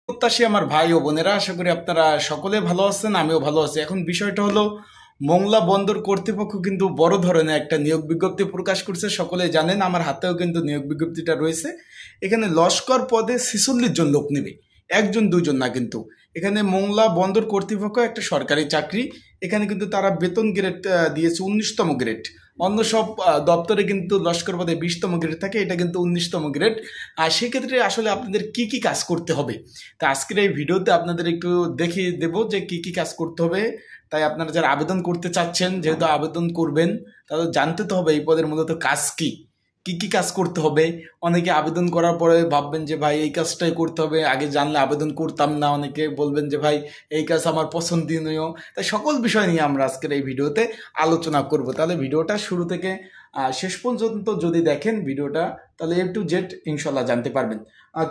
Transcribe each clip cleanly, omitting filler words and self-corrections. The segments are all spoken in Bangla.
প্রত্যাশী আমার ভাই ও বোনেরা, আশা করি আপনারা সকলে ভালো আছেন, আমিও ভালো আছি। এখন বিষয়টা হলো, মোংলা বন্দর কর্তৃপক্ষ কিন্তু বড় ধরনের একটা নিয়োগ বিজ্ঞপ্তি প্রকাশ করছে। সকলে জানেন, আমার হাতেও কিন্তু নিয়োগ বিজ্ঞপ্তিটা রয়েছে। এখানে লস্কর পদে 46 জন লোক নেবে, একজন দুজন না কিন্তু। এখানে মোংলা বন্দর কর্তৃপক্ষ একটা সরকারি চাকরি। এখানে কিন্তু তারা বেতন গ্রেড দিয়েছে 19তম গ্রেড। অন্য সব দপ্তরে কিন্তু লস্কর পদে 20তম গ্রেড থাকে, এটা কিন্তু 19তম গ্রেড। আর সেক্ষেত্রে আসলে আপনাদের কি কি কাজ করতে হবে, তা আজকের এই ভিডিওতে আপনাদের একটু দেখিয়ে দেব যে কি কি কাজ করতে হবে। তাই আপনারা যারা আবেদন করতে চাচ্ছেন, যেহেতু আবেদন করবেন, তাদের জানতে তো হবে এই পদের মূলত কাজ কি, কি কি কাজ করতে হবে। অনেকে আবেদন করার পরে ভাববেন যে ভাই এই কাজটাই করতে হবে, আগে জানলে আবেদন করতাম না। অনেকে বলবেন যে ভাই এই কাজ আমার পছন্দনীয়। তাই সকল বিষয় নিয়ে আমরা আজকের এই ভিডিওতে আলোচনা করব। তাহলে ভিডিওটা শুরু থেকে শেষ পর্যন্ত যদি দেখেন ভিডিওটা, তাহলে A to Z ইনশাল্লাহ জানতে পারবেন।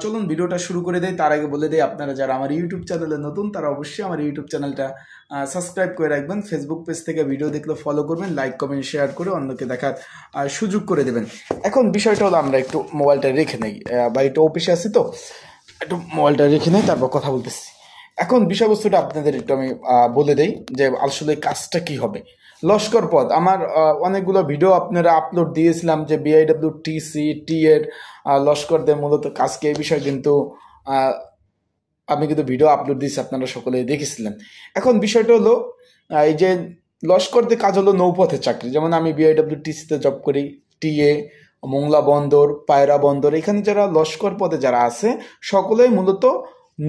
চলুন ভিডিওটা শুরু করে দেয়। তার আগে বলে দেয়, আপনারা যারা আমার ইউটিউব চ্যানেলে নতুন, তারা অবশ্যই আমার ইউটিউব চ্যানেলটা সাবস্ক্রাইব করে রাখবেন। ফেসবুক পেজ থেকে ভিডিও দেখলে ফলো করবেন, লাইক কমেন্ট শেয়ার করে অন্যকে দেখার সুযোগ করে দেবেন। এখন বিষয়টা হলো, আমরা একটু মোবাইলটা রেখে নেই, বা একটু অফিসে আছি তো, একটু মোবাইলটা রেখে নেই, তারপর কথা বলতেছি। এখন বিষয়বস্তুটা আপনাদের একটু আমি বলে দেই যে আসলে কাজটা কি হবে। লস্কর পদ, আমার অনেকগুলো ভিডিও আপনারা আপলোড দিয়েছিলাম যে BIWTC এর লস্করদের মূলত কাজকে, এই বিষয়ে কিন্তু আমি কিন্তু ভিডিও আপলোড দিয়েছি, আপনারা সকলে দেখেছিলেন। এখন বিষয়টা হলো, এই যে লস্করদের কাজ হলো নৌপথের চাকরি। যেমন আমি BIWTC-তে জব করি, টিএ, মোংলা বন্দর, পায়রা বন্দর, এখানে যারা লস্কর পদে যারা আছে, সকলেই মূলত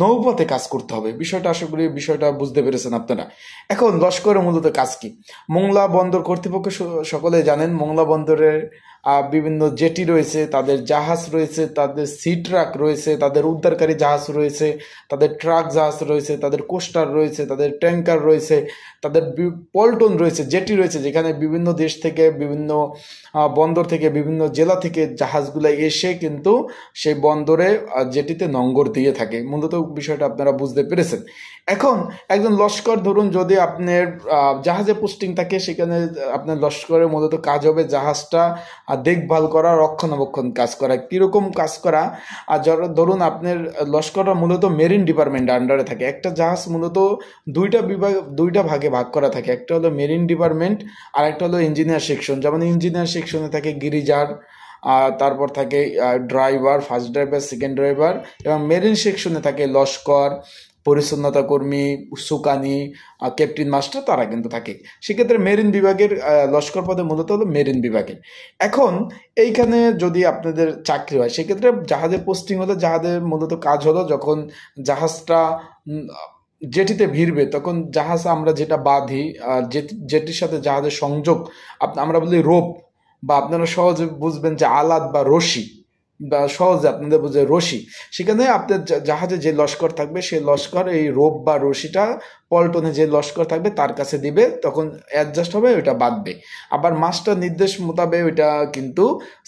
নৌপথে কাজ করতে হবে। বিষয়টা আশা করি বিষয়টা বুঝতে পেরেছেন আপনারা। এখন লস্করের মূলত কাজ কি, মোংলা বন্দর কর্তৃপক্ষ সকলে জানেন, মোংলা বন্দরের বিভিন্ন জেটি রয়েছে, তাদের জাহাজ রয়েছে, তাদের সি ট্রাক রয়েছে, তাদের উদ্ধারকারী জাহাজ রয়েছে, তাদের ট্রাক জাহাজ রয়েছে, তাদের কোস্টার রয়েছে, তাদের ট্যাঙ্কার রয়েছে, তাদের পল্টন রয়েছে, জেটি রয়েছে, যেখানে বিভিন্ন দেশ থেকে, বিভিন্ন বন্দর থেকে, বিভিন্ন জেলা থেকে জাহাজগুলো এসে কিন্তু সেই বন্দরে জেটিতে নোঙর দিয়ে থাকে। মূলত বিষয়টা আপনারা বুঝতে পেরেছেন। এখন একজন লস্কর, ধরুন যদি আপনার জাহাজে পোস্টিং থাকে, সেখানে আপনার লস্করের মূলত কাজ হবে জাহাজটা দেখভাল করা, রক্ষণাবেক্ষণ কাজ করা। কীরকম কাজ করা, আর ধরুন আপনার লস্কররা মূলত মেরিন ডিপার্টমেন্ট আন্ডারে থাকে। একটা জাহাজ মূলত দুইটা ভাগে ভাগ করা থাকে, একটা হলো মেরিন ডিপার্টমেন্ট আর একটা হলো ইঞ্জিনিয়ার সেকশন। যেমন ইঞ্জিনিয়ার সেকশনে থাকে গিরিজার, তারপর থাকে driver, first driver, second driver, এবং মেরিন সেকশনে থাকে লস্কর, পরিচ্ছন্নতা কর্মী, সুকানি, ক্যাপ্টেন মাস্টার, তারা কিন্তু থাকে। সেক্ষেত্রে মেরিন বিভাগের লস্কর পদে মূলত হলো মেরিন বিভাগের। এখন এইখানে যদি আপনাদের চাকরি হয়, সেক্ষেত্রে জাহাজে পোস্টিং হলে, জাহাজের মূলত কাজ হলো, যখন জাহাজটা জেটিতে ভিড়বে, তখন জাহাজ আমরা যেটা বাঁধি, জেটির সাথে জাহাজের সংযোগ আমরা বলি রোপ, বা আপনারা সহজে বুঝবেন যে আলাদ বা রশি, বা সহজে আপনাদের বুঝে রশি। সেখানে আপনার জাহাজে যে লস্কর থাকবে, সেই লস্কর এই রোপ বা রশিটা পল্টনে যে লস্কর থাকবে তার কাছে দিবে, তখন অ্যাডজাস্ট হবে, ওইটা বাঁধবে। আবার মাস্টার নির্দেশ মোতাবেক ওইটা কিন্তু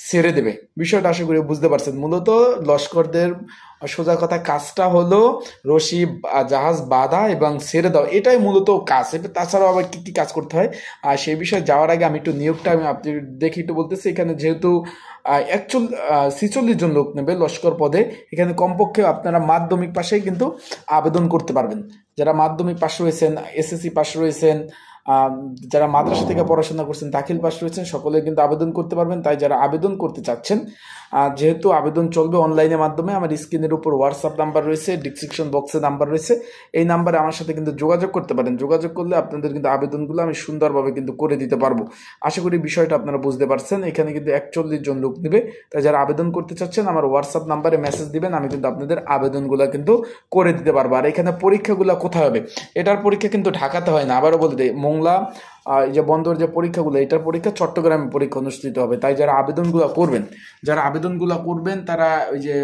ছেড়ে দেবে। বিষয়টা আশা করি বুঝতে পারছেন। মূলত লস্করদের সোজা কথা কাজটা হলো রশি, জাহাজ বাঁধা এবং ছেড়ে দাও, এটাই মূলত কাজ। এটা তাছাড়াও আবার কী কী কাজ করতে হয়, আর সেই বিষয়ে যাওয়ার আগে আমি একটু নিয়োগটা আমি আপনি দেখি একটু বলতেছি। এখানে যেহেতু 46 জন লোক নেবে লস্কর পদে, এখানে কমপক্ষে আপনারা মাধ্যমিক পাশেই কিন্তু আবেদন করতে পারবেন। যারা মাধ্যমিক পাশ রয়েছেন, এসএসসি পাশ রয়েছেন, যারা মাদ্রাসা থেকে পড়াশোনা করছেন, দাখিল পাশ রয়েছেন, সকলে কিন্তু আবেদন করতে পারবেন। তাই যারা আবেদন করতে চাচ্ছেন, যেহেতু আবেদন চলবে অনলাইনের মাধ্যমে, আমার স্ক্রিনের উপর হোয়াটসঅ্যাপ নাম্বার রয়েছে, ডিসক্রিপশন বক্সে নাম্বার রয়েছে, এই নাম্বারে আমার সাথে কিন্তু যোগাযোগ করতে পারেন। যোগাযোগ করলে আপনাদের কিন্তু আবেদনগুলো আমি সুন্দরভাবে কিন্তু করে দিতে পারবো। আশা করি বিষয়টা আপনারা বুঝতে পারছেন। এখানে কিন্তু 41 জন লোক নেবে। তাই যারা আবেদন করতে চাচ্ছেন, আমার হোয়াটসঅ্যাপ নাম্বারে মেসেজ দিবেন, আমি কিন্তু আপনাদের আবেদনগুলো কিন্তু করে দিতে পারবো। আর এখানে পরীক্ষাগুলো কোথায় হবে, এটার পরীক্ষা কিন্তু ঢাকাতে হয় না। আবারও বলে দেয়, মোংলা এই যে বন্দর যে পরীক্ষাগুলো, এটার পরীক্ষা চট্টগ্রামে পরীক্ষা অনুষ্ঠিত হবে। তাই যারা আবেদনগুলো করবেন তারা ওই যে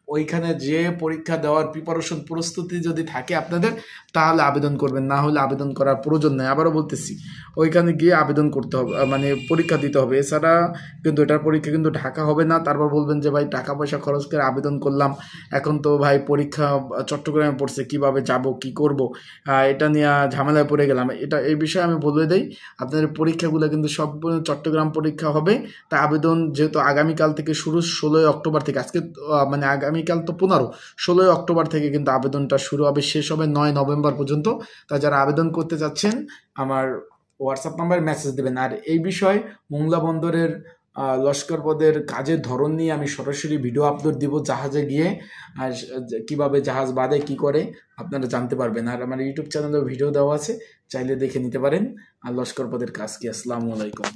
ওইখানে যে পরীক্ষা দেওয়ার প্রিপারেশন, প্রস্তুতি যদি থাকে আপনাদের, তাহলে আবেদন করবেন, না হলে আবেদন করার প্রয়োজন নেই। আবারও বলতেছি, ওইখানে গিয়ে আবেদন করতে হবে, মানে পরীক্ষা দিতে হবে। এছাড়া কিন্তু এটার পরীক্ষা কিন্তু ঢাকা হবে না। তারপর বলবেন যে ভাই টাকা পয়সা খরচ করে আবেদন করলাম, এখন তো ভাই পরীক্ষা চট্টগ্রামে পড়ছে, কিভাবে যাব, কি করব, এটা নিয়ে ঝামেলায় পড়ে গেলাম। এই বিষয়ে আমি বলে দেই, আপনাদের পরীক্ষাগুলো কিন্তু সব চট্টগ্রাম পরীক্ষা হবে। তা আবেদন যেহেতু আগামীকাল থেকে শুরু, 16 অক্টোবর থেকে, আজকে মানে আগামী আগামীকাল তো 16ই অক্টোবর থেকে কিন্তু আবেদনটা শুরু হবে, শেষ হবে 9 নভেম্বর পর্যন্ত। তা যারা আবেদন করতে যাচ্ছেন আমার হোয়াটসঅ্যাপ নাম্বারে মেসেজ দেবেন। আর এই বিষয়ে মোংলা বন্দরের লস্কর পদের কাজের ধরন নিয়ে আমি সরাসরি ভিডিও আপলোড দিব জাহাজে গিয়ে, আর কীভাবে জাহাজ বাঁধে কী করে আপনারা জানতে পারবেন। আর আমার ইউটিউব চ্যানেলে ভিডিও দেওয়া আছে, চাইলে দেখে নিতে পারেন। আর লস্কর পদের কাজ কি। আসসালামু আলাইকুম।